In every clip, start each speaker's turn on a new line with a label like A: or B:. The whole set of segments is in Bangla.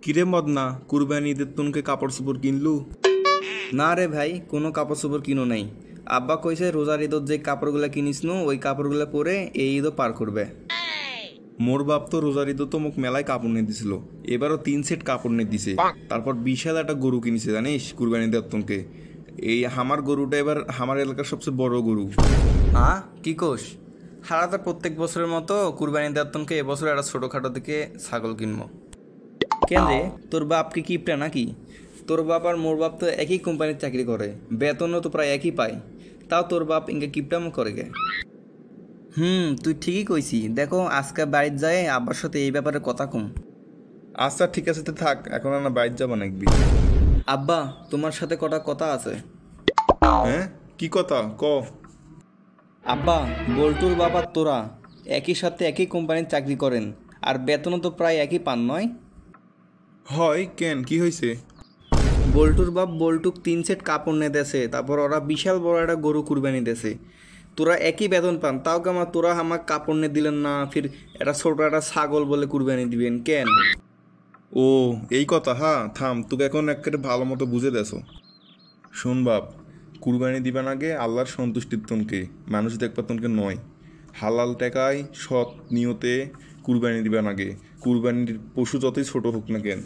A: কিরে মদনা, কুরবানি ঈদের তুনকে কাপড় চোপড় কিনলু?
B: না রে ভাই, কোনো কাপড় চোপড় কিনো নাই। আব্বা কইছে রোজার ঈদত যে কাপড়গুলো কিনিস নু ওই কাপড়গুলো পরে এই ঈদও পার করবে।
A: মোর বাপ তো রোজার ঈদও তো মোক মেলায় কাপড় নিয়ে দিছিল। এবারও 3 সেট কাপড় নিয়ে দিছে। তারপর বিশাল একটা গরু কিনেছে জানিস কুরবানি ঈদের তুনকে। এই আমার গরুটা এবার আমার এলাকার সবচেয়ে বড় গরু।
B: কি কোষ? হারা তো প্রত্যেক বছরের মতো কুরবানি দেওয়াতনকে এবছর একটা ছোটোখাটো দিকে ছাগল কিনবো। কেন রে, তোর বাপ কি কিপটা নাকি? তোর বাপ আর মোর বাপ তো একই কোম্পানির চাকরি করে, বেতনও তো প্রায় একই পায়, তাও তোর বাপ ইনকে কিপটামো করে গে। তুই ঠিকই কইছি। দেখো আজকে বাড়িতে যায় আব্বার সাথে এই ব্যাপারে কথা কম।
A: আচ্ছা ঠিক আছে, তো থাক, এখন না বাইর যাবা নাকবি।
B: আব্বা, তোমার সাথে কটা কথা আছে।
A: হ্যাঁ, কি কথা ক?
B: আব্বা, বল্টুর বাবা তোরা একই সাথে একই কোম্পানির চাকরি করেন, আর বেতনও তো প্রায় একই পান নয়?
A: হয় কেন, কি হয়েছে?
B: বল্টুর বাপ বল্টুক 3 সেট কাপড় নিয়ে দেছে, তারপর ওরা বিশাল বড় একটা গরু কুরবানি দেছে। তোরা একই বেতন পান, তাও কেমন তোরা আমাকে কাপড় নিয়ে দিলেন না, ফির এটা ছোট একটা ছাগল বলে কুরবানি দিবেন কেন?
A: ও, এই কথা। হ্যাঁ থাম, তোকে এখন একেবারে ভালো মতো বুঝে দেছো। শোন বাপ, কুরবানি দিবেন আগে আল্লাহর সন্তুষ্টির তনকে, মানুষ দেখবার তনকে নয়। হালাল টাকায় সৎ নিয়তে কুরবানি দিবেন আগে। কুরবানির পশু যতই ছোট হোক না কেন,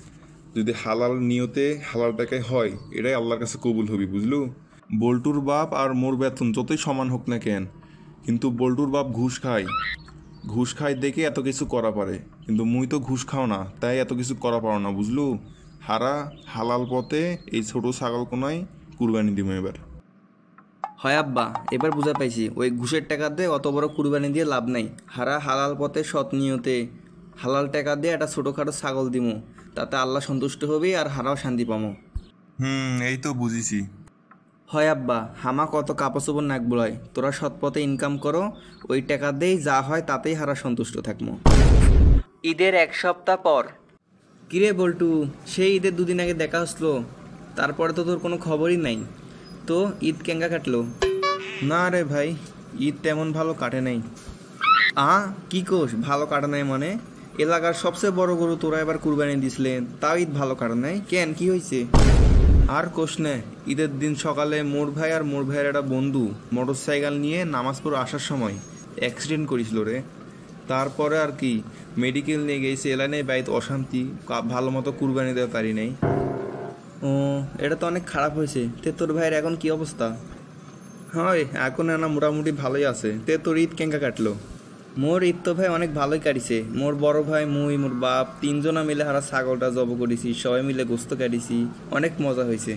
A: যদি হালাল নিয়তে হালাল টাকায় হয়, এটাই আল্লাহর কাছে কবুল হবি, বুঝলু? বল্টুর বাপ আর মোর বেতন যতই সমান হোক না কেন, কিন্তু বল্টুর বাপ ঘুষ খায়। ঘুষ খায় দেখে এত কিছু করা পারে, কিন্তু মুই তো ঘুষ খাও না, তাই এত কিছু করা পারো না, বুঝলু? হারা হালাল পথে এই ছোট ছাগল কোনায় কুরবানি দিব এবার।
B: হয় আব্বা, এবার বুঝা পাইছি ওই ঘুষের টাকা দিয়ে অত বড় কুরবানি দিয়ে লাভ নাই। হারা হালাল পথে সৎ নিয়তে হালাল টাকা দিয়ে একটা ছোটোখাটো ছাগল দিমু, তাতে আল্লাহ সন্তুষ্ট হবি আর হারাও শান্তি পামো।
A: এই তো বুঝিছি।
B: হয় আব্বা, হামা কত কাপড় চোপড় নাক বলায়, তোরা সৎ পথে ইনকাম করো, ওই টাকা দিয়েই যা হয় তাতেই হারা সন্তুষ্ট থাকবো। ঈদের 1 সপ্তাহ পর। কিরে বল্টু, সেই ঈদের 2 দিন আগে দেখা হসলো, তারপরে তো তোর কোনো খবরই নাই। তো ঈদ কেঙ্গা কাটলো?
A: না রে ভাই, ঈদ তেমন ভালো কাটে নাই।
B: কি কোষ ভালো কাটে নাই মানে? এলাকার সবচেয়ে বড় গরু তোরা এবার কুরবানি দিছিলেন, তাও ঈদ ভালো কাটে নাই কেন, কি হয়েছে?
A: আর কোষ নে, ঈদের দিন সকালে মোর ভাই আর মোর ভাইয়ের একটা বন্ধু মোটর সাইকেল নিয়ে নামাজপুর আসার সময় অ্যাক্সিডেন্ট করেছিল রে। তারপরে আর কি মেডিকেল নিয়ে গেছে, এলানে বাড়িতে অশান্তি, ভালো মতো কুরবানি দেওয়া পারি নাই।
B: ও, এটা তো অনেক খারাপ হয়েছে। তে তোর ভাইয়ের এখন কি অবস্থা?
A: হয় এখন না মোটামুটি ভালোই আছে। তে তোর ঈদ কেঙ্কা কাটলো?
B: মোর ঈদ তো ভাই অনেক ভালোই কাটিছে। মোর বড় ভাই, মুই, মোর বাপ 3জনা মিলে হারা ছাগলটা জব করেছি, সবাই মিলে গোস্ত কাটিছি, অনেক মজা হয়েছে।